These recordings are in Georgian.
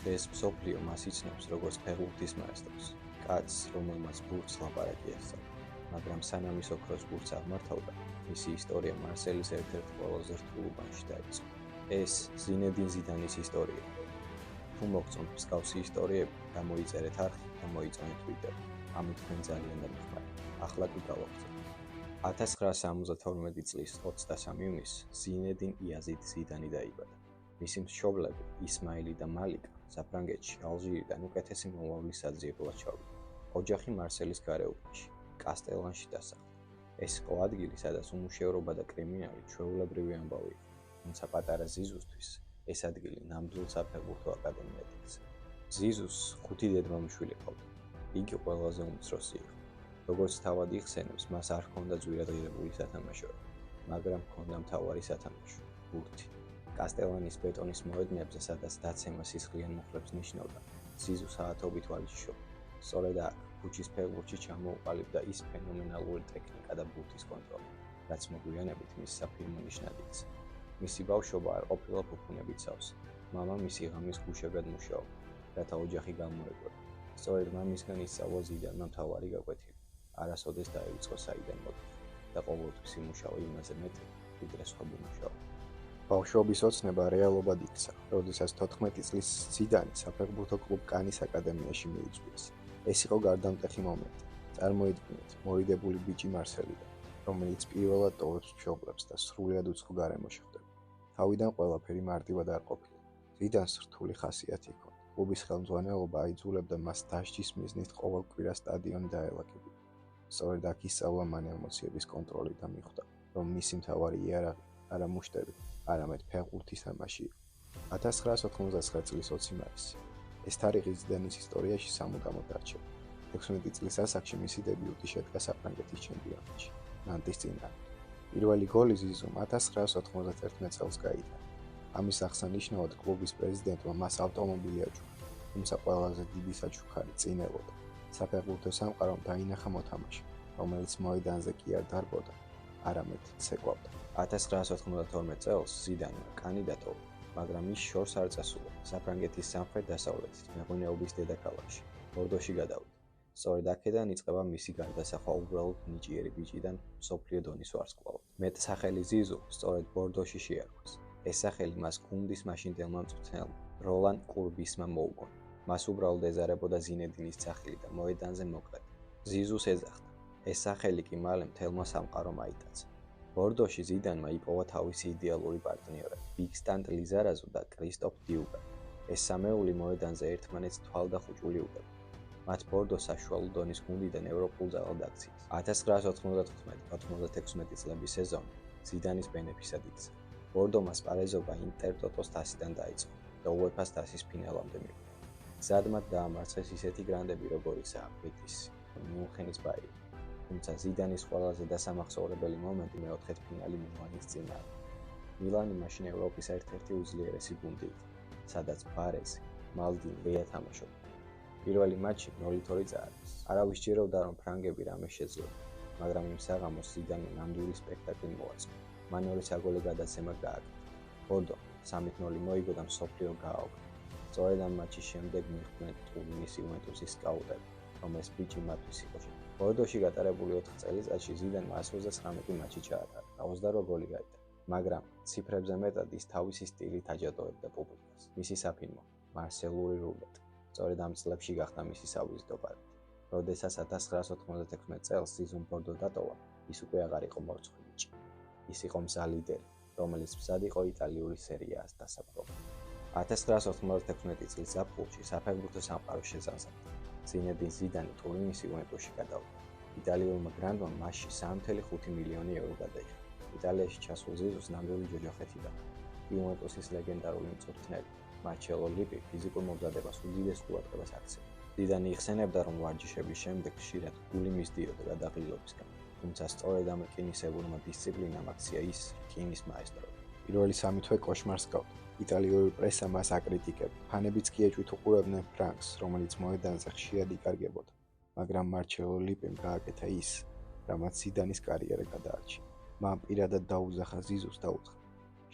ეს მსოფლიო მას იცნობს როგორც ფეხბურთის მაესტროს, კაცს, რომელმაც ბურთს ლაპარაკი ასწავლა, მაგრამ სანამ ის ოქროს ბურთს აღმართავდა, მისი ისტორია მარსელის ერთ-ერთ ყველაზე რთულ უბანში დაიწყო. ეს ზინედინ ზიდანის ისტორია. თუ მოგწონთ მსგავსი ისტორიები, გამოიწერეთ არხი და მოიწონეთ ვიდეო. ამით თქვენ ძალიან დამიხმარეთ. ახლა კი გავაგრძელოთ. 1972 წლის 23 ივნისს ზინედინ იაზიდ ზიდანი დაიბადა. მისი მშობლები, ისმაილი და მალიკა, საფრანგეთში, ალჟირიდან უკეთესი მომავლის საძიებლად ჩავიდა. ოჯახი მარსელის გარეუბანში, კასტელანში დასახლდა. ეს იყო ადგილი, სადაც უმუშევრობა და კრიმინალი ჩვეულებრივი ამბავი იყო, თუმცა პატარა ზიზუსთვის ეს ადგილი ნამდვილ საფეხბურთო აკადემიად იქცა. ზიზუს 5 დედმამიშვილი ჰყავდა. იგი ყველაზე უმცროსი იყო. როგორც თავად იხსენებს, მას არ ჰქონდა ძვირადღირებული სათამაშო, მაგრამ ჰქონდა მთავარი სათამაშო, ბურთი. კასტელანის ბეტონის მოედნებზე, სადაც დაცემა სისხლიან მუხლებს ნიშნავდა, ზიზუ საათობით ვალიჩშობდა. სწორედ აქ, ქუჩის ფეხბურთში ჩამოუყალიბდა ის ფენომენალური ტექნიკა და ბურთის კონტროლი, რაც მოგვიანებით მის საფირმო ნიშნად იქცა. მისი ბავშვობა არ ყოფილა ფუფუნებით სავსე. მამა მისი ღამის გუშებად მუშაობდა, რათა ოჯახი გამოეკვეთა. სწორედ მამისგან ისწავლა ზიდანმა მთავარი გაკვეთილი. არასოდეს დაივიწყო საიდან მოდიხარ და ყოველთვის იმუშავა იმაზე მეტი, ვიდრე სხვები მუშაობენ. ბავშვობის ოცნება რეალობად იქცა, როდესაც 14 წლის ზიდანი საფეხბურთო კლუბ კანის აკადემიაში მიიწვიეს. ეს იყო გარდამტეხი მომენტი. წარმოიდგინეთ, მორიდებული ბიჭი მარსელიდან, რომელიც პირველად ტოვებს მშობლებს და სრულიად უცხო გარემოში ხდება. თავიდან ყველაფერი მარტივად არ ყოფილა. ზიდანს რთული ხასიათი ჰქონდა. კლუბის ხელმძღვანელობა აიძულებდა მას დასჯის მიზნით ყოველ კვირა სტადიონი დაელაგებოდა. სწორედ აქ ისწავლა მან ემოციების კონტროლი და მიხვდა, რომ მისი მთავარი იარაღი არა მუშტები, არამედ ფეხბურთის თამაში იყო. 1999 წლის 20 მაისი. ეს თარიღი ზიდანის ისტორიაში სამუდამოდ დარჩება. 16 წლის ასაკში მისი დებიუტი შედგა საფრანგეთის ჩემპიონატში, ნანტის წინააღმდეგ. პირველი გოლი ზიზუმ 1991 წელს გაიტანა. ამის აღსანიშნავად კლუბის პრეზიდენტმა მას ავტომობილი აჩუქა, თუმცა ყველაზე დიდი საჩუქარი წინ ელოდა. საფეხბურთო სამყარომ დაინახა მოთამაშე, რომელიც მოედანზე კი არ დარბოდა, არამედ ცეკვავდა. 1992 წელს ზიდანმა კანი დატოვა, მაგრამ ის შორს არ წასულა. საფრანგეთის სამხრეთ-დასავლეთით, მეღვინეობის დედაქალაქში, ბორდოში გადავიდა. სწორედ აქედან იწყება მისი გარდასახვა უბრალოდ ნიჭიერი ბიჭიდან მსოფლიო დონის ვარსკვლავად. მეტსახელი ზიზუ სწორედ ბორდოში შეარქვეს. ეს სახელი მას გუნდის მაშინდელმა მწვრთნელმა, როლან კურბისმა მოუგონა. მას უბრალოდ ეზარებოდა ზინედინის სახელი და მოედანზე მოკლედ. ზიზუს ეძახდა. ეს სახელი კი მალე მთელმა სამყარომ აიტაცა. ბორდოში ზიდანმა იპოვა თავისი იდეალური პარტნიორები, ბიგსტან ლიზარაზუ და კრისტოფ დიუგა. ეს სამეული მოედანზე ერთმანეთს თვალდახუჭული უგებდა. მათ ბორდო საშუალო დონის გუნდიდან ევროპულ ძალად აქციეს. 1999-96 წლების სეზონი ზიდანის ბენეფისად იქცა. ბორდომ ასპარეზობა ინტერტოტოს თასიდან დაიწყო და უეფა-ს თასის ფინალამდე მივიდა. გზად მათ დაამარცხეს ისეთი გრანდები, როგორიცაა ბეტისი, მიუნხენის ბაიერი. თუმცა ზიდანის ყველაზე დასამახსოვრებელი მომენტი მეოთხედფინალი მილანის წინააღმდეგ. მილანი მაშინ ევროპის ერთ-ერთი უძლიერესი გუნდი იყო, სადაც ბარეზი, მალდინი რეათამაშობდა. პირველი მატჩი 0-2 წააგეს. არავის სჯეროდა, რომ ფრანგები რამე შეძლო, მაგრამ იმ საღამოს ზიდანმა ნამდვილი სპექტაკლი მოაწყო. მან 2 საგოლე გადაცემა გააკეთა. ბორდო 3-0 მოიგო და მსოფლიო გააოგო. სწორედ ამ მატჩის შემდეგ მიხვდნენ ტურინის იუვენტუსის სკაუტები, რომ ეს ბიჭი მათთვის იყო შექმნილი. ბორდოში გატარებული 4 წელიწადში ზიდანმა 129 მატჩი ჩაატარა და 28 გოლი გაიტანა, მაგრამ ციფრებზე მეტად ის თავისი სტილით აჯადოებდა პუბლიკას. მისი საფინმო მარსელური რულეტი. სწორედ ამ წლებში გახდა მისი სავიზიტო პარტი. როდესაც 1996 წელს ზიზუმ ბორდო დატოვა, ის უკვე აღარ იყო მორცხვი ბიჭი. ის იყო მზა ლიდერი, რომელიც მზად იყო იტალიური სერიას დასაპყრობად. 1996 წლის ზაფხულში საფეხბურთო სამყარო შეზამთრდა. ზინედინ ზიდანი ტურინის იუვენტუსში გადავიდა. იტალიურმა გრანდმა მასში 3.5 მილიონი ევრო გადაიხადა. იტალიაში ჩასულ ზიზუს ნამდვილი ჯოჯოხეთი და იუვენტუსის ლეგენდარული მწვრთნელი მარჩელო ლიპი ფიზიკურ მომზადებას უდიდეს ყურადღებას აქცევდა. ზიდანი იხსენებდა, რომ ვარჯიშების შემდეგ ხშირად გული მისდიოდა გადაღლილობისგან, თუმცა სწორედ ამ რკინისებრმა დისციპლინამ აქცია ის რკინის მაესტრო. პირველი 3 თვე კოშმარს ჰგავდა. იტალიური პრესა მას აკრიტიკებდა. ფანებიც კი ეჭვით უყურებდნენ ფრანკს, რომელიც მოედანზე ხშირად იკარგებოდა, მაგრამ მარჩელო ლიპიმ გააკეთა ის, რამაც ზიდანის კარიერა გადაარჩინა. მან პირადად დაუძახა ზიზუს და უთხრა: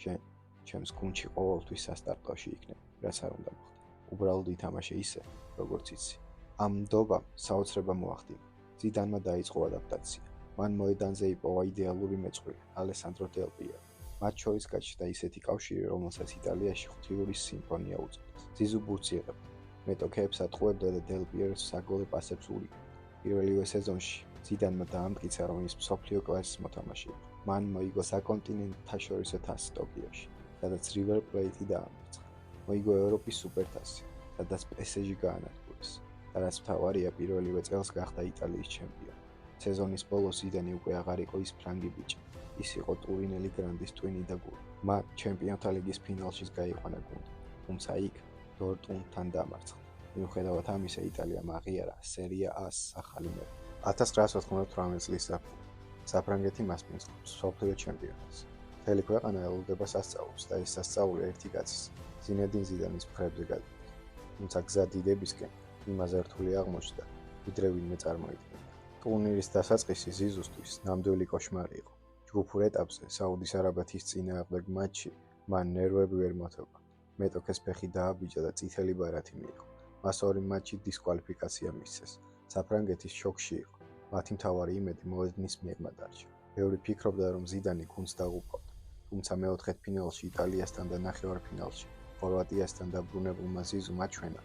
შენ ჩემს გუნდში ყოველთვის სასტარტოში იქნებ, რაც არ უნდა მოხდეს. უბრალოდ ითამაშე ისე, როგორც იცი. ამ ნდობამ საოცრება მოახდინა. ზიდანმა დაიწყო ადაპტაცია. მან მოედანზე იპოვა იდეალური მეწყვილე, ალესანდრო დელ პიერო. მათ შორის გაჩნდა ისეთი კავშირი, რომელსაც იტალიაში ღვთიური სიმფონია უწოდეს. ზიზუ ბურთს იღებდა, მეტოქეებს ატყუებდა და დელ პიეროს საგოლე პასებს ურიგებდა. პირველივე სეზონში ზიდანმა დაამტკიცა, რომ ის მსოფლიო კლასის მოთამაშე იყო. მან მოიგო საკონტინენტთაშორისო თასი ტოკიოში, სადაც რივერ პლეიტი დაამარცხა. მოიგო ევროპის სუპერთასი, სადაც PSG გაანადგურეს. და რაც მთავარია, პირველივე წელს გახდა იტალიის ჩემპიონი. სეზონის ბოლოს ზიდანი უკვე აღარ იყო ის ფრანგი ბიჭი. ის იყო ტურინელი გრანდის ტვინი და გული. მან ჩემპიონთა ლიგის ფინალშიც გაიყვანა გუნდი, თუმცა იქ დორტმუნდთან დამარცხდა. მიუხედავად ამისა, იტალიამ აღიარა სერია A-ს ახალი მერე. 1998 წლის ზაფხულში საფრანგეთი მასპინძლობს მსოფლიო ჩემპიონატს. მთელი ქვეყანა ელოდება სასწაულს და ეს სასწაული ერთი კაცის, ზინედინ ზიდანის მხრებზე გადადგა. თუმცა გზა დიდებისკენ იმაზე რთული აღმოჩნდა, ვიდრე ვინმე წარმოიდგენდა. ტურნირის დასაწყისი ზიზუსთვის ნამდვილი კოშმარი იყო. ჯგუფურ ეტაპზე საუდის არაბეთის წინააღმდეგ მატჩში მან ნერვები ვერ მოთხოვა. მეტოქეს ფეხი დააბიჯა და წითელი ბარათი მიიღო. მას ორი მატჩით დისკვალიფიკაცია მისცეს. საფრანგეთის შოკში იყო. მათი მთავარი იმედი მოედნის მიღმა დარჩა. ბევრი ფიქრობდა, რომ ზიდანი გუნდს დაღუპავდა. თუმცა მეოთხედფინალში იტალიასთან და ნახევარფინალში ხორვატიასთან დაბრუნებულმა ზიზუმ აჩვენა,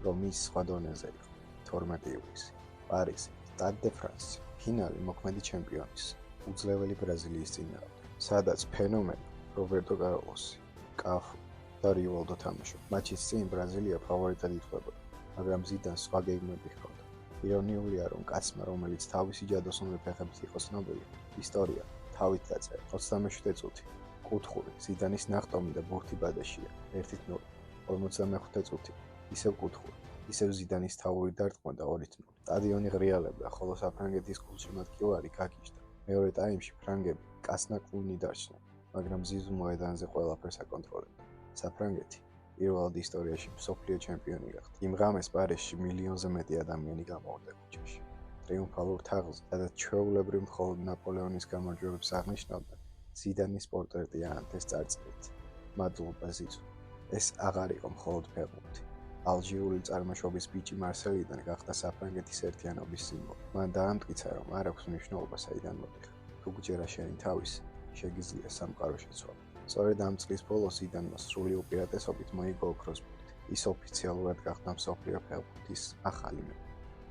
რომ ის სხვა დონეზე იყო. 12 ივლისი, პარიზი, სტად დე ფრანსი, ფინალი მოქმედი ჩემპიონის, უძლეველი ბრაზილიის წინააღმდეგ, სადაც ფენომენი რობერტო კარლოსი, კაფუ და რივალდო თამაშობდა. მატჩის წინ ბრაზილია ფავორიტად ითვლებოდა, მაგრამ ზიდანს სხვა გეგმები ჰქონდა. ირონიულია, რომ კაცმა, რომელიც თავისი ჯადოსნური ფეხებით იყო ცნობილი, ისტორია თავით დაწერა. 27 წუთი, კუთხური, ზიდანის ნახტომი და ბურთი ბადაშია, 1-0. 55 წუთი, ისევ კუთხური, ისევ ზიდანის თავური დარტყმა და 2-0. სტადიონი ღრიალებდა, ხოლო საფრანგეთის გულშემატკივარი გაგიჟდა. მეორე ტაიმში ფრანგები კასნაკლუნი დარჩნენ, მაგრამ ზიზუ მოედანზე ყველაფერს აკონტროლებდა. საფრანგეთი პირველად ისტორიაში მსოფლიო ჩემპიონი გახდა. იმ ღამეს პარიზში მილიონზე მეტი ადამიანი გამოვიდა ქუჩაში. ტრიუმფალურ თაღზე, სადაც ჩვეულებრივ მხოლოდ ნაპოლეონის გამარჯვებებს აღნიშნავდნენ, ზიდანის პორტრეტი აანთეს წარწერით. მადლობა ზიზუ. ეს აღარ იყო მხოლოდ ფეხბურთი. ალჟირული წარმოშობის ბიჭი მარსელიდან გახდა საფრანგეთის ერთიანობის სიმბოლო. მან დაამტკიცა, რომ არ აქვს მნიშვნელობა საიდან მოდიხარ. თუ გჯერა შენი თავის, შეგიძლია სამყარო შეცვალო. სწორედ ამ წლის ბოლოს ზიდანმა სრული უპირატესობით მოიგო ოქროს ბურთი. ის ოფიციალურად გახდა მსოფლიო ფეხბურთის ახალი მე.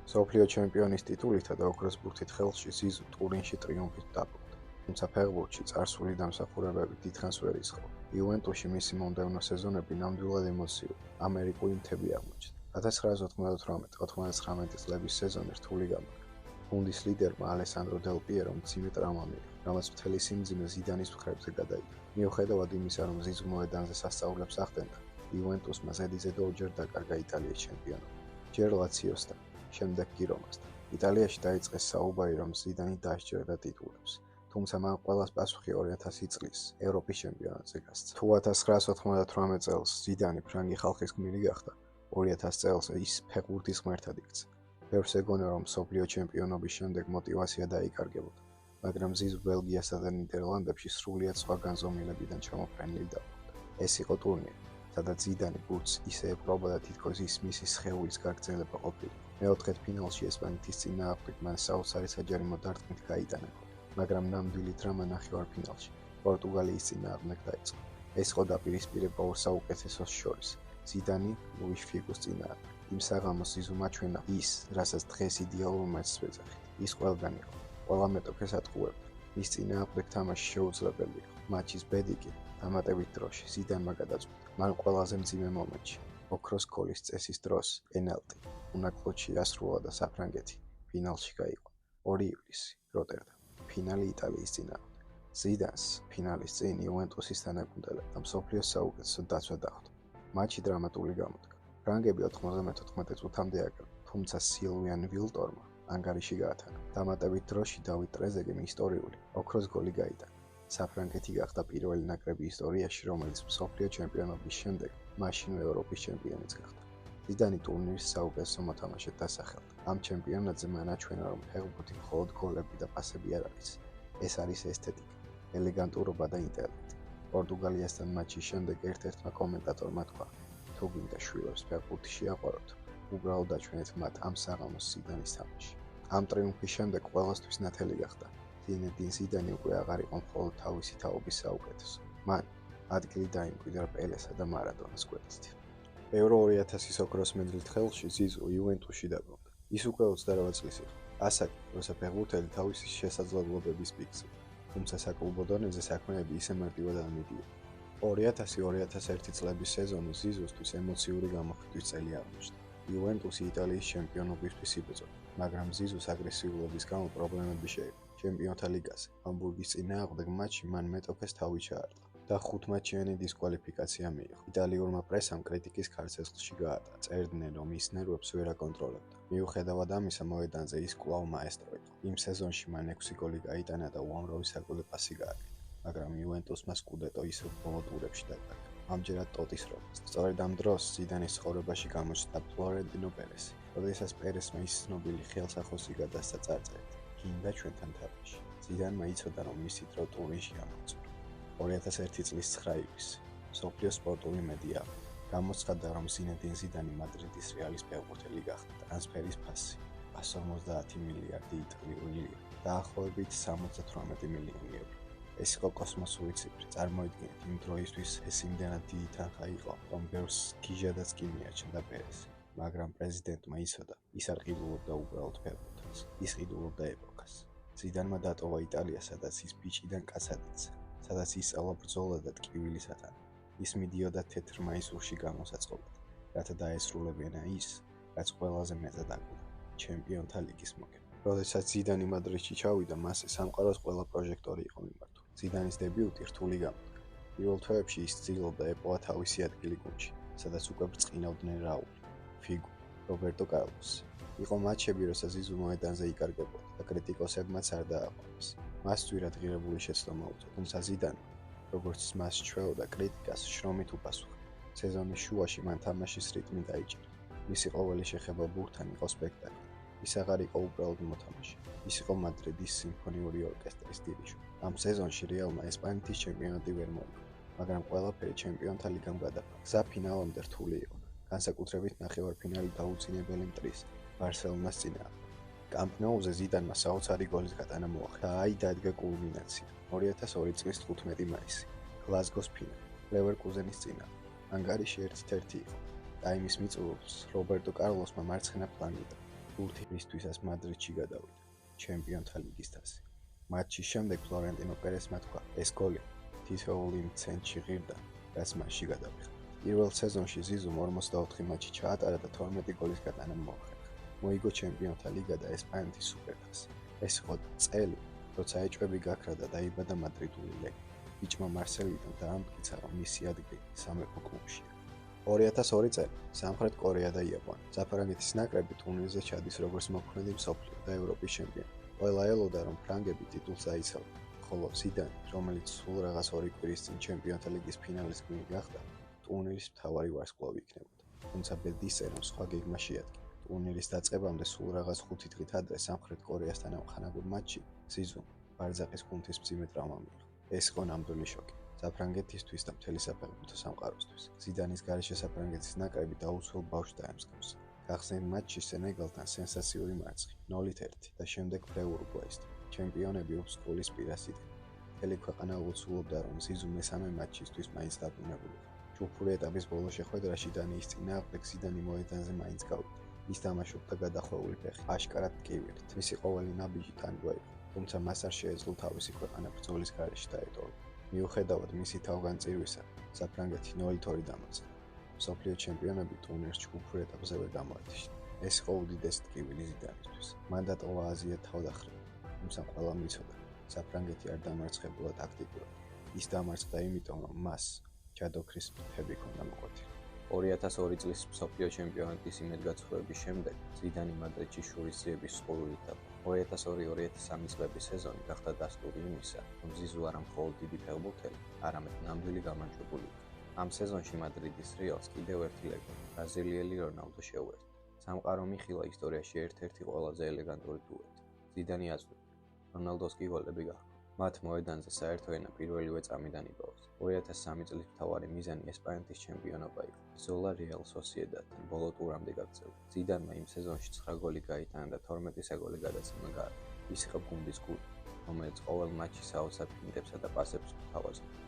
მსოფლიო ჩემპიონის ტიტულითა და ოქროს ბურთით ხელში ზიზუ ტურინში ტრიუმფით დაბრუნდა. თუმცა ფეხბურთში წარსული დამსახურებები დიდხანს ვერ იცხოვა. იუვენტუსში მისი მომდევნო სეზონები ნამდვილად ემოციური, ამერიკული მთები აღმოჩნდა. 1998-99 წლების სეზონი რთული გამარჯვა. გუნდის ლიდერმა ალესანდრო დელ პიერომ მძიმე ტრავმა მიიღო, რამაც მთელი სიმძიმე ზიდანის მხრებზე გადაიდო. მიუხედავად იმისა, რომ ზიზუ მოედანზე სასწაულებს ახდენდა, იუვენტუსმა ზედიზედ ორჯერ დაკარგა იტალიის ჩემპიონობა. ჯერ ლაციოსთან, შემდეგ კი რომასთან. იტალიაში დაიწყეს საუბარი, რომ ზიდანი დასჯერდა ტიტულებს. თუმცა მან ყველას პასუხი 2000 წლის ევროპის ჩემპიონატზე გასცა. თუ 1998 წელს ზიდანი ფრანგი ხალხის გმირი გახდა, 2000 წელს ის ფეხბურთის ღმერთად იქცა. ბევრს ეგონა, რომ მსოფლიო ჩემპიონობის შემდეგ мотиваცია დაიკარგებოდა, მაგრამ ზიზუ ბელგიასა და ნიდერლანდებში სრულიად სხვა განზომილებიდან ჩამოფრენილი დაბრუნდა. ეს იყო ტურნირი, სადაც ზიდანი ბურთს ისე ეპყრობა და თითქოს ის მისი სხეულის გაგრძელება ყოფილიყო. მეოთხედფინალში ესპანეთის წინააღმდეგ მან საოცარი საჯარიმო დარტყმით გაიტანა, მაგრამ ნამდვილი დრამა ნახევარფინალში პორტუგალიის წინააღმდეგ დაიწყო. ეს იყო დაპირისპირება ორ საუკეთესოს შორის, ზიდანი ლუის ფიგუს წინააღმდეგ. იმ საღამოს ზიზუმ აჩვენა ის, რასაც დღეს იდეალურ მატჩს ვეძახით. ის ყველგან იყო, ყველა მეტოქეს ატყუებდა. მის წინააღმდეგ თამაში შეუძლებელი იყო. მატჩის ბედი კი დამატებით დროში ზიდანმა გადაწყვიტა. მან ყველაზე მძიმე მომენტში, ოქროს გოლის წესის დროს, პენალტი, უნაკლოდ შეასრულა და საფრანგეთი ფინალში გაიყვანა. 2 ივლისი, როტერდამი. ფინალი იტალიის წინააღმდეგ. ზიდანს ფინალის წინ იუვენტუსის თანაგუნდელად და მსოფლიოს საუკეთესო დაცვა დახვდა. მატჩი დრამატული გამოდგა. ფრანგები 94 წუთამდე აკრა, თუმცა სილვიან ვილტორმა ანგარიში გაათანა. დამატებით დროში დავით ტრეზეგემ ისტორიული ოქროს გოლი გაიტანა. საფრანგეთი გახდა პირველი ნაკრები ისტორიაში, რომელიც მსოფლიო ჩემპიონობის შემდეგ მაშინვე ევროპის ჩემპიონიც გახდა. ზიდანი ტურნირის საუკეთესო მოთამაშედ დასახელდა. ამ ჩემპიონატზე მან აჩვენა, რომ ფეხბურთი მხოლოდ გოლები და პასები არ არის. ეს არის ესთეტიკა, ელეგანტურობა და ინტელექტი. პორტუგალიასთან მატჩის შემდეგ ერთ-ერთმა კომენტატორმა თქვა, თუ გინდა შვილებს ფეხბურთი შეაყვაროთ, უბრალოდ დაჩვენეთ მათ ამ საღამოს ზიდანის თამაში. ამ ტრიუმფის შემდეგ ყველასთვის ნათელი გახდა. ზინედინ ზიდანი უკვე აღარ იყო მხოლოდ თავისი თაობის საუკეთესო. მან ადგილი დაიმკვიდრა პელესა და მარადონას გვერდით. Euro 2000-ის ოქროს მედლით ხელში ზიზუ იუვენტუსში დაბრუნდა. ის უკვე 28 წლის იყო. ასაკი, როცა ფეხბურთელი თავისი შესაძლებლობების პიკზე, თუმცა საკლუბო დონეზე საქმეები ისე მარტივად არ მიდიოდა. 2000-2001 წლების სეზონი ზიზუსთვის ემოციური გამოხატვის წელი აღმოჩნდა. იუვენტუსი იტალიის ჩემპიონობისთვის იბრძოდა, მაგრამ ზიზუს აგრესიულობის გამო პრობლემები შეეყო. ჩემპიონთა ლიგაზე ჰამბურგის წინააღმდეგ მატჩში მან მეტოქეს თავი ჩაარტყა და 5 მატჩიანი დისკვალიფიკაცია მიიღო. იტალიურმა პრესამ კრიტიკის ქარცეცხლში გაატარა. წერდნენ, რომ ის ნერვებს ვერ აკონტროლებდა. მიუხედავად ამისა, მოედანზე ის კვლავ მაესტრო იყო. იმ სეზონში მან 6 გოლი გაიტანა და უამრავი საგოლე პასი გააკეთა, მაგრამ იუვენტუსმა სკუდეტო ისევ ბოლო ტურებში დაკარგა. ამჯერად ტოტის როლს. სწორედ ამ დროს ზიდანის ცხოვრებაში გამოჩნდა ფლორენტინო პერესი. როდესაც პერესმა ის ცნობილი ხელსახოსი გადასცა წარწერით, გინდა ჩვენთან თამაში. ზიდანმა იცოდა, რომ მისი დრო ტურინში ამოწურა. 2001 წლის 9 ივლისი მსოფლიოს სპორტული მედია გამოცხადდა, რომ ზინედინ ზიდანი მადრიდის რეალის ფეხბურთელი გახდა. ტრანსფერის ფასი 150 მილიარდი იტალიური ლირა, დაახლოებით 78 მილიონი ევრო. ეს იყო კოსმოსური ციფრი. წარმოიდგინეთ, იმ დროისთვის ეს იმდენად დიდი თანხა იყო, რომ ბევრს გიჟადაც კი მიაჩნდა პერესი. მაგრამ პრეზიდენტმა იცოდა, ის არ ყიდულობდა უბრალოდ ფეხბურთს, ის ყიდულობდა ეპოქას. ზიდანმა დატოვა იტალია, სადაც ის ბიჭიდან კაცად იქცა, სადაც ისწავლა ბრძოლა და ტკივილი სათანადო. ის მიდიოდა თეთრ მაისურში გამოსაწყობად, რათა დაესრულებინა ის, რაც ყველაზე მეტად აგვდა, ჩემპიონთა ლიგის მოგება. როდესაც ზიდანი მადრიდში ჩავიდა, მასზე სამყაროს ყველა პროჟექტორი იყო მიმართული. ზიდანის დებიუტი რთული გამოდგა. პირველ თვეებში ის ცდილობდა ეპოვა თავისი ადგილი გუნდში, სადაც უკვე ბრწყინავდნენ რაული, ფიგუ, რობერტო კარლოსი. იყო მატჩები, როცა ზიზუ მოედანზე იკარგებოდა და კრიტიკოსებმაც არ დააყენეს. მას ძვირად ღირებული შეცდომა უწოდა, თუმცა ზიდანმა, როგორც მას ჩვეოდა, კრიტიკას შრომით უპასუხა. სეზონის შუაში მან თამაშის რიტმი დაიჭირა. მისი ყოველი შეხება ბურთთან იყო სპექტაკლი. ის აღარ იყო უბრალოდ მოთამაშე. ის იყო მადრიდის სიმფონიური ორკესტრის დირიჟორი. ამ სეზონში რეალმა ესპანეთის ჩემპიონატი ვერ მოიგო, მაგრამ ყველაფერი ჩემპიონთა ლიგამ გადაფრა. გზა ფინალამდე რთული იყო, განსაკუთრებით ნახევარფინალი დაუწინებელი მტრის ბარსელონას წინააღმდეგ. კამპ ნოუზე ზიდანმა საოცარი გოლის გატანა მოახერხა და აი დადგა კულმინაცია. 2002 წლის 15 მაისი, გლაზგოს ფინალი, ლევერკუზენის წინააღმდეგ. ანგარიში 1-1 იყო და იმის მიწურულს რობერტო კარლოსმა მარცხენა ფლანგი და ბურთი მისთვისას მადრიდში გადავიდა, ჩემპიონთა ლიგის თასი. მატჩის შემდეგ ფლორენტინო პერესმა თქვა, ეს გოლი თითოეული იმ ცენტში ღირდა, რაც მასში გადავიღე. პირველ სეზონში ზიზუმ 44 მატჩი ჩაატარა და 12 გოლის გატანა მოახერხა. მოიგო ჩემპიონთა ლიგა და ესპანეთის სუპერთასი. ეს იყო წელი, როცა ეჭვები გაქრა და დაიბადა მადრიდული ლეგენდა. ბიჭმა მარსელიდან დაამტკიცა, რომ მისი ადგილი სამეფო კლუბშია. 2002 წელი სამხრეთ კორეა და იაპონია. საფრანგეთის ნაკრები ტურნირზე ჩადის როგორც მოქმედი მსოფლიო და ევროპის ჩემპიონი. ყველა ელოდა, რომ ფრანგები ტიტულს აიცავენ, ხოლო ზიდანი, რომელიც სულ რაღაც 2 კვირის წინ ჩემპიონთა ლიგის ფინალის გმირი გახდა, ტურნირის მთავარი ვარსკვლავი იქნებოდა. თუმცა ბედისწერამ სხვა გეგმა შეადგინა. ტურნირის დაწყებამდე სულ რაღაც 5 დღით ადრე სამხრეთ კორეასთან ამხანაგურ მატჩში ზიზუმ ბარძაყის კუნთის მძიმე ტრავმა მიიღო. ეს იყო ნამდვილი შოკი საფრანგეთისთვის და მთელი საფეხბურთო სამყაროსთვის. ზიდანის გარეშე საფრანგეთის ნაკრები დაუცველ ბავშვს დაემსგავსა. გახსნილ მატჩში სენეგალთან სენსაციური მარცხი 0-1 და შემდეგ ურუგვაისთან. ჩემპიონები ოფსკოლის პირას იდგნენ. მთელი ქვეყანა ლოცულობდა, რომ ზიზუ მესამე მატჩისთვის მაინც დაბრუნებული. ჯგუფური ეტაპის ბოლო შეხვედრაში დანიის წინააღმდეგ ზიდანი მოედანზე მაინც გავიდა. ის თამაშობდა გადახვეული ფეხით, აშკარად ტკივილით. მისი ყოველი ნაბიჯი ტანჯვა იყო, თუმცა მას არ შეეძლო თავისი ქვეყანა ბრძოლის გარეშე დაეტოვა. მიუხედავად მისი თავგანწირვისა, საფრანგეთი 0-2 დამარცხდა. მსოფლიო ჩემპიონები ტურნირს ჯგუფურ ეტაპზე ვერ გამოეთიშა. ეს იყო უდიდესი ტკივილი ზიდანისთვის. მან დატოვა აზია თავდახრება, თუმცა ყველამ იცოდა, საფრანგეთი არ დამარცხებულა ტაქტიკურად. ის დამარცხდა იმიტომ, რომ მას ჯადოქრის ფრთები ჰქონდა მოკვეთილი. 2002 წლის მსოფლიო ჩემპიონატის იმედგაცრუების შემდეგ ზიდანი მადრიდში შურისძიების სყურვით დაბრუნდა. 2002-2003 წლების სეზონი გახდა დასტური იმისა, რომ ზიზუ არა მხოლოდ დიდი ფეხბურთელი, არამედ ნამდვილი გამარჯვებული იყო. ამ სეზონში მადრიდის რეალს კიდევ ერთი ლეგენდა, ბრაზილიელი რონალდო შეუერთდა. სამყარო მიხილა ისტორიაში ერთ-ერთი ყველაზე ელეგანტური დუეტი. ზიდანი აწვდიდა, რონალდოს კი გოლები გაჰყვა. მათ მოედანზე საერთო ენა პირველივე წამიდან იპოვეს. 2003 წლის მთავარი მიზანი ესპანეთის ჩემპიონობა იყო. ბრძოლა რეალ სოსიედადთან ბოლო ტურამდე გაგრძელდა. ზიდანმა იმ სეზონში 9 გოლი გაიტანა და 12 საგოლე გადაცემა გააკეთა. ის იყო გუნდის გული, რომელიც ყოველ მატჩში საოცარ ფინტებსა და პასებს გვთავაზობდა.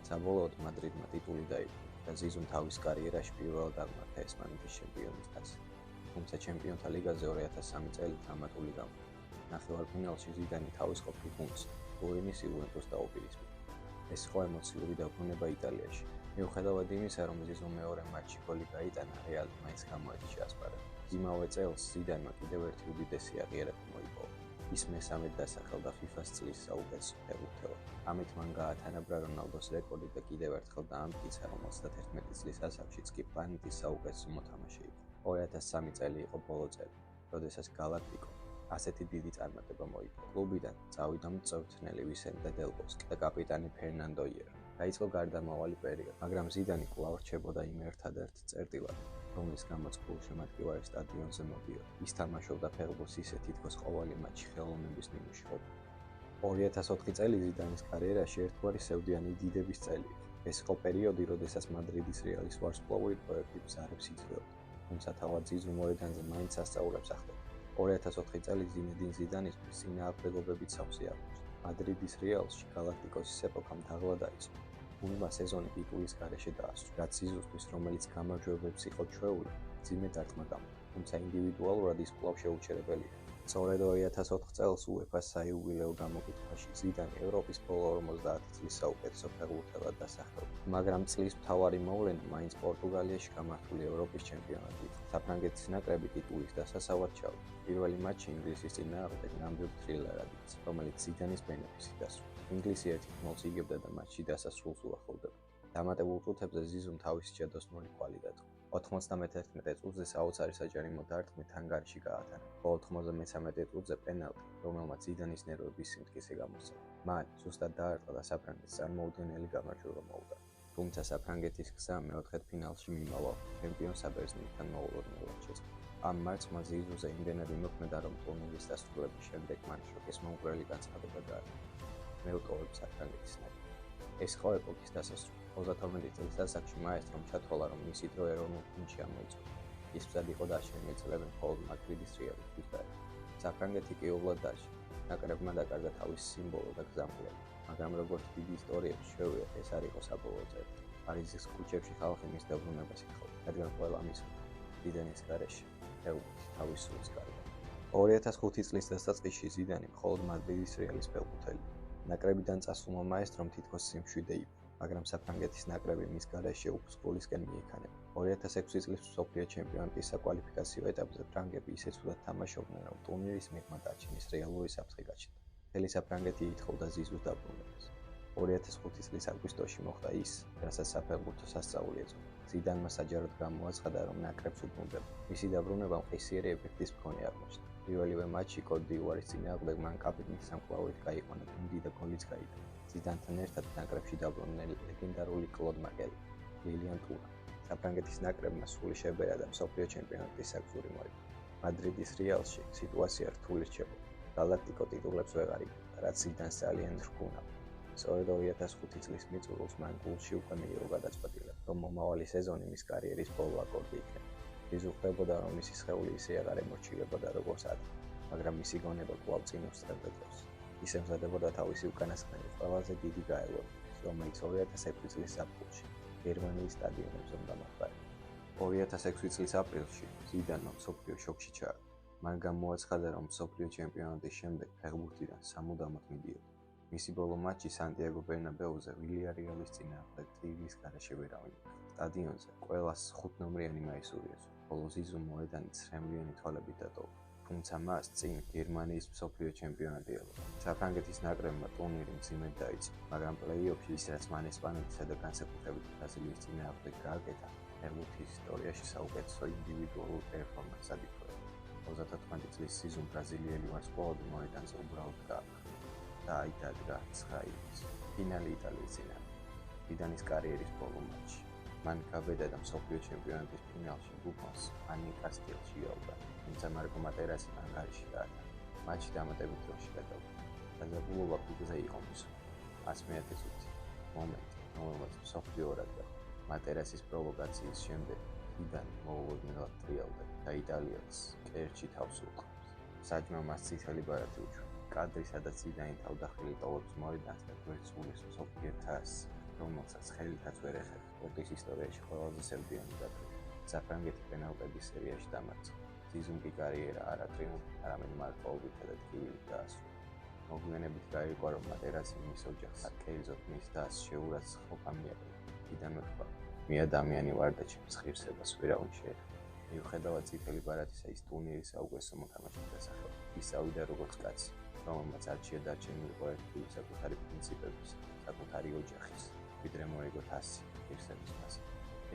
საბოლოოდ მადრიდმა ტიტული დაიპყრო და ზიზუმ თავის კარიერაში პირველად აღმართა ესპანეთის ჩემპიონის თასი. თუმცა ჩემპიონთა ლიგაზე 2003 წელი დრამატული გამოდგა. ნახევარფინალში ზიდანი თავის ყოფილ გუნდს ტურინის იუვენტუსს დაუპირისპირდა. ეს იყო ემოციური დაბრუნება იტალიაში. მიუხედავად იმისა, რომ ზიზუმ მეორე მატჩში გოლი გაიტანა, რეალი მაინც გამოეთიშა ასპარეზზე. იმავე წელს ზიდანმა კიდევ ერთი უდიდესი აღიარება მოიპოვა. ის მესამედ დასახელდა FIFA-ს წლის საუკეთესო ფეხბურთელად. ამით მან გაათანაბრა რონალდოს რეკორდი და კიდევ ერთხელ დაამტკიცა, რომ 31 წლის ასაკშიც კი პლანეტის საუკეთესო მოთამაშე იყო. 2003 წელი იყო ბოლო წელი, როდესაც galactico ასეთი დიდი წარმატება მოიპოვა. კლუბიდან წავიდა მწვრთნელი ვისენტე დელ ბოსკე და კაპიტანი ფერნანდო იერო. დაიწყო გარდამავალი პერიოდი, მაგრამ ზიდანი კვლავ რჩებოდა იმ ერთადერთ წერტილად, რომლის გამოც გულშემატკივარი სტადიონზე მოდიოდა. ის თამაშობდა ფეხბურთს ისე, თითქოს ყოველი მატჩი ხელოვნების ნიმუში ყოფილა. 2004 წელი ზიდანის კარიერაში ერთგვარი სევდიანი დიდების წელი იყო. ეს იყო პერიოდი, როდესაც მადრიდის რეალის ვარსკვლავური პროექტი ბზარებს იძლეოდა, თუმცა თავად ზიზუ მოედანზე მაინც ასწაულებს ახდენდა. 2004 წელი ზინედინ ზიდანისთვის წინააღმდეგობებით სავსე აღმოჩნდა. მადრიდის რეალში galacticos-ის ეპოქამ თაღლა დაიწყო. გუნდმა სეზონი ტიტულის გარეშე დაასრულა, რაც ზიზუსთვის, რომელიც გამარჯვებებს იყო ჩვეული, მძიმე დარტყმა გამოდგა, თუმცა ინდივიდუალურად ის კვლავ შეუჩერებელი იყო. სწორედ 2004 წელს UEFA-ს საიუბილეო გამოკითხვაში ზიდანი ევროპის ბოლო 50 წლის საუკეთესო ფეხბურთელად დასახელდა. მაგრამ წლის მთავარი მოვლენა მაინც პორტუგალიაში გამართული ევროპის ჩემპიონატი იყო. საფრანგეთის ნაკრები ტიტულის დასასავად ჩავიდა. პირველი მატჩი ინგლისის წინააღმდეგ ნამდვილ თრილერად იქცა, რომელიც ზიდანის ბენეფისით დასრულდა. ინგლისი 1-0 იგებდა და მატჩი დასასრულს უახლოვდება. დამატებულ წუთებზე ზიზუმ თავისი ჯადოსნური კვალი დატოვა. 91 წუთზე საოცარი საჯარიმო დარტყმით ანგარიში გაათანა, ხოლო 93 წუთზე პენალტი, რომელმაც ზიდანის ნერვების სიმტკიცე გამოსცა. მან ზუსტად დაარტყა და საფრანგეთს წარმოუდგენელი გამარჯვება მოუტანა. თუმცა საფრანგეთის გზა მეოთხედფინალში მიმავალ ჩემპიონ საბერძნეთთან მოულოდნელად შეწყდა. ამ მარტმა ზიზუზე იმდენად იმოქმედა, რომ ტურნირის დასრულების შემდეგ მან შოკის მომგვრელი განცხადება გააკეთა. მე ვტოვებ საფრანგეთის ნაკრებს. ეს იყო ეპოქის დასასრული. 32 წლის ასაკში მაესტრომ ჩათვალა, რომ მისი დრო ეროვნულ გუნდში ამოიწურა. ის მზად იყო დარჩენილი წლები მხოლოდ მადრიდის რეალისთვის და საფრანგეთი კი უბრალოდ დარჩა. ნაკრებმა დაკარგა თავისი სიმბოლო და გზამკვლელი, მაგრამ როგორც დიდი ისტორიებში შევიათ, ეს არ იყო საბოლოო წერტილი. პარიზის ქუჩებში ხალხი მის დაბრუნებას ითხოვდა, რადგან ყველა მისურდა ზიდანის გარეშე ფეხბურთი თავის სულს გარდა. 2005 წლის დასაწყისში ზიდანი მხოლოდ მადრიდის რეალის ფეხბურთელი. ნაკრებიდან წასულმა მაესტრომ თითქოს სიმშვიდე იპოვა, მაგრამ საფრანგეთის ნაკრები მის გარეშე უფსკვლისკენ მიექანება. 2006 წლის მსოფლიო ჩემპიონატის საკვალიფიკაციო ეტაპზე ფრანგები ისე ცუდად თამაშობდნენ, რომ ტურნირის მიღმა დარჩენის რეალური საფრთხე გაჩნდა. მთელი საფრანგეთი ითხოვდა ზიზუს დაბრუნებას. 2005 წლის აგვისტოში მოხდა ის, რასაც საფეხბურთო სასწაული ეწოდა. ზიდანმა საჯაროდ გამოაცხადა, რომ ნაკრებს უბრუნდება. მისი დაბრუნება მყისიერი ეფექტის მქონე აღმოჩნდა. პირველივე მატჩში კოტ-დ'ივუარის წინააღმდეგ მან კაპიტნის სამკლავრით გაიყვანა გუნდი და გოლიც გაიტანა. ზიდანთან ერთად ნაკრებში დაბრუნდნენ ლეგენდარული კლოდ მაკელი, ლილიან ტურა. საფრანგეთის ნაკრებმა სრული შებერა და მსოფლიო ჩემპიონატის საგზური მოიგო. მადრიდის რეალში სიტუაცია რთული რჩებოდა. galactico ტიტულებს ვეღარ იგებდა, რაც ზიდანს ძალიან რგუნავდა. სწორედ 2005 წლის მიწურულს მან გულში უკვე მიიღო გადაწყვეტილება, რომ მომავალი სეზონი მის კარიერის ბოლო აკორდი იქნება. ზიზუ ხვდებოდა, რომ მისი სხეული ისე აღარ ემორჩილებოდა როგორც ადრე, მაგრამ მისი გონება კვლავ წინ უსწრებდა დროს. ის ემზადებოდა თავისი უკანასკნელი ყველაზე დიდი გაელვებისთვის, რომელიც 2006 წლის ზაფხულში გერმანიის სტადიონებზე უნდა მოხდარიყო. 2006 წლის აპრილში ზიდანმა მსოფლიო შოკში ჩააგდო. მან გამოაცხადა, რომ მსოფლიო ჩემპიონატის შემდეგ ფეხბურთიდან სამუდამოდ მიდიოდა. მისი ბოლო მატჩი სანტიაგო ბერნაბეუზე ვილიარეალის წინააღმდეგ ტირილის გარეშე ვერავინ იქნა. სტადიონზე ყველას 5 ნომრიანი მაისურიეს, ხოლო ზიზუ მოედანი ცრემლიანი თვალებით დატოვა. თუმცა მას წინ გერმანიის მსოფლიო ჩემპიონატი ელოდა. საფრანგეთის ნაკრებმა ტურნირი მძიმედ დაიწყო, მაგრამ პლეი-ოფში ის, რაც მან ესპანეთისა და განსაკუთრებით ბრაზილიის წინააღმდეგ გააკეთა, ფეხბურთის ისტორიაში საუკეთესო ინდივიდუალურ პერფორმანსად ითვლება. 34 წლის ზიზუმ ბრაზილიელი ვარსკვლავები მოედანზე უბრალოდ გააკეთა და აი დადგა 9 ივლისს ფინალი იტალიის წინააღმდეგ. ზიდანის კარიერის ბოლო მატჩი. მან გაბედა და მსოფლიო ჩემპიონატის ფინალში ბუფონს ანი კასტილში იავდა, თუმცა მარკო მატერასი ანგარიში გაატარა. მატჩი დამატებით დროში გადავიდა. დაძაბულობა პიკზე იყო მისული. 100 წუთი მომენტი, რომელმაც მსოფლიო ორად მატერასის პროვოკაციის შემდეგ ზიდანი მოულოდნელად ტრიალდა და იტალიელს კერჩი თავს უყრავს. საჯმა მას წითელი ბარათი უჩვენა. კადრი, სადაც ზიდანი თავდახილი ტოვებს მოედანს და გვერდს უვლის მსოფლიო თასს, რომელსაც ხელითაც ვერ ეხება. სპორტის ისტორიაში ყველაზე სევდიანი კადრი. საფრანგეთი პენალტების სერიაში დამარცხდა. ზიზუმ კი კარიერა არა ტრიუმფით, არამედ მარტოობითა და ტკივილით დაასრულა. მოგვიანებით გაირკვა, რომ მატერასი მის ოჯახს კერძოდ მის დას შეურაცხ ყოფა მიაყენა. ზიდანმა თქვა: "მე ადამიანი ვარ და ჩემს ღირსებას ვერავინ შეეხება." მიუხედავად წითელი ბარათისა, ის ტურნირის საუკეთესო მოთამაშის დასახელდა. ის წავიდა როგორც კაცი, რომელმაც არჩია დარჩენილიყო ერთგული საკუთარი პრინციპების, საკუთარი ოჯახის, ვიდრე მოიგო თასი ღირსების მასა.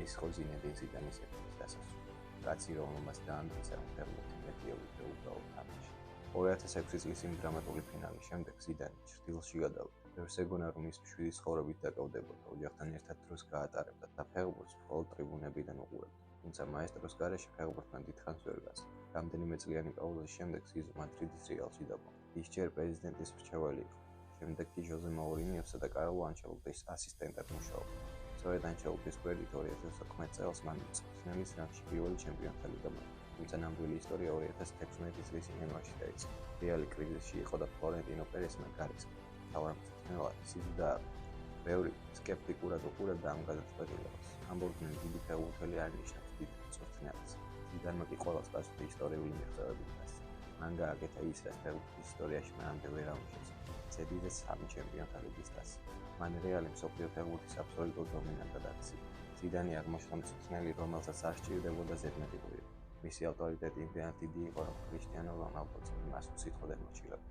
ეს იყო ზინედინ ზიდანის ეპოქის დასასრული. კაცი, რომელმაც დაამტკიცა, რომ ფეხბურთი მეტია ვიდრე უბრალოდ თამაში. 2006 წლის იმ დრამატული ფინალის შემდეგ ზიდანი ჩრდილში გადავიდა. ბევრს ეგონა, რომ ის მშვიდი ცხოვრებით დაკავდებოდა, ოჯახთან ერთად დროს გაატარებდა და ფეხბურთს მხოლოდ ტრიბუნებიდან უყურებდა. თუმცა მაესტროს გარეშე ფეხბურთმა დიდხანს ვერ გასცა. რამდენიმე წლიანი პაუზის შემდეგ ზიზუ მადრიდის რეალში დაბრუნდა. ის ჯერ პრეზიდენტის მრჩეველი იყო, შემდეგ კი ჟოზე მოურინიოსა და კარლო ანჩელოტის ასისტენტად მუშაობდა. სწორედ ანჩელოტის გვერდით 2011 წელს მან მწვრთნელის რანგში პირველი ჩემპიონთა ლიგა მოიგო. თუმცა ნამდვილი ისტორია 2016 წლის იანვარში დაიწყო. რეალი კრიზისში იყო და ფლორენტინო პერესმა გარისკა. მთავარ მწვრთნელად ზიზუ დააბრუნდა. ბევრი სკეპტიკურად უყურებდა ამ გადაწყვეტილებას. ამბობდნენ, დიდი ფეხბურთელი არ ნიშნავს დიდ მწვრთნელს. ზიდანმა კი ყოველს პასუხი ისტორიული მიღწევებით დასცა. მან გააკეთა ის, რაც ფეხბურთის ისტორიაში მანამდე ვერავინ შეცვალა. ცედიზე 3 ჩემპიონთა ლიგის თასი. მან რეალი მსოფლიო ფეხბურთის აბსოლუტურ დომინანტად აქცია. ზიდანი აღმოჩნდა მწვრთნელი, რომელსაც არ სჭირდებოდა ზედმეტი ღვაწლი. მისი ავტორიტეტი იმდენად დიდი იყო, რომ კრისტიანო რონალდოც მას უსიტყვოდ ემორჩილებოდა.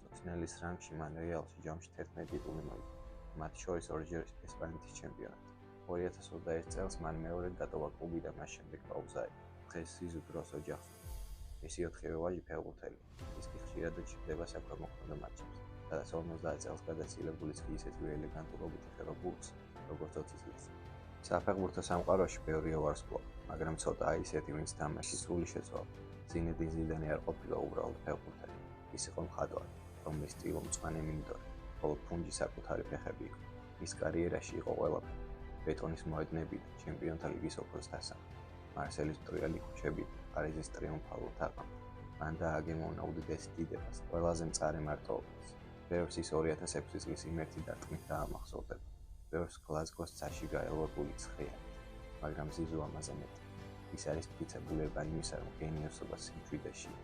მწვრთნელის რანგში მან რეალში ჯამში 11 ტიტული მოიგო, მათ შორის ორჯერ ესპანეთის ჩემპიონატი. 2021 წელს მან მეორედ დატოვა კლუბი და მას შემდეგ პაუზა იყო. დღეს ზიზუ დროს ოჯახს უყურებს. მისი 4-ვე ვაჟი ფეხბურთელია. ის კი ხშირად ჩნდება საქველმოქმედო მატჩებში, სადაც 50 წელს გადაცილებული კი ისეთივე ელეგანტურობით ეხება ბურთს, როგორც 20 წლის. საფეხბურთო სამყაროში ბევრია ვარსკვლავი, მაგრამ ცოტაა ისეთი, ვინც თამაშის სული შეცვალა. ზინედინ ზიდანი არ ყოფილა უბრალოდ ფეხბურთელი. ის იყო მხატვარი, რომლის სტილი მწვანე მინდორი, ხოლო ფუნჯი საკუთარი ფეხები იყო. მის კარიერაში იყო ყველაფერი. ბეტონის მოედნებიდან ჩემპიონთა ლიგის ოქროს თასამდე, მარსელის მტვრიალი ქუჩები, პარიზის ტრიუმფალურ თაყვანს. მან დააგემოვნა უდიდესი დიდებას, ყველაზე მწარე მარტოობას. ბევრს ის 2006 წლის იმერთი დარტყმით დაამახსოვრდება. ბევრს გლაზგოს ცაში გაელვებული ცხრიანით, მაგრამ ზიზუ ამაზე მეტი. ის არის მტკიცებულება იმისა, რომ გენიოსობა სიმშვიდეშია.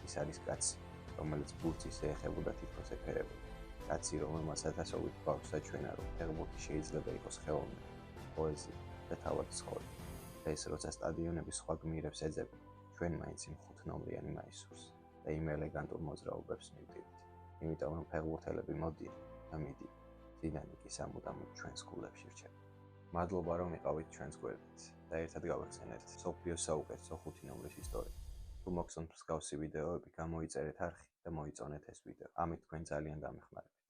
ის არის კაცი, რომელიც ბურთს ეეხებოდა თითქოს ეფერებოდა. კაცი, რომელმაც ათასობით გვაქვს საჩვენა, რომ ფეხბურთი შეიძლება იყოს ხელოვნება, პოეზია და თავად ცხოვრება. ეს როცა სტადიონები სხვა გმირებს ეძებენ, ჩვენ მაინც იმ 5 ნომრიანი მაისურს და იმ ელეგანტურ მოძრაობებს მივდივით. იმიტომ რომ ფეხბურთელები მოდიან და მიდიან. ზიდანი კი სამუდამოდ ჩვენს გულებში რჩება. მადლობა, რომ იყავით ჩვენს გვერდით და ერთად გავეხსენეთ მსოფლიოს საუკეთესო 5 ნომრის ისტორია. თუ მოგწონთ მსგავსი ვიდეოები, გამოიწერეთ არხი და მოიწონეთ ეს ვიდეო. ამით თქვენ ძალიან დამეხმარებით.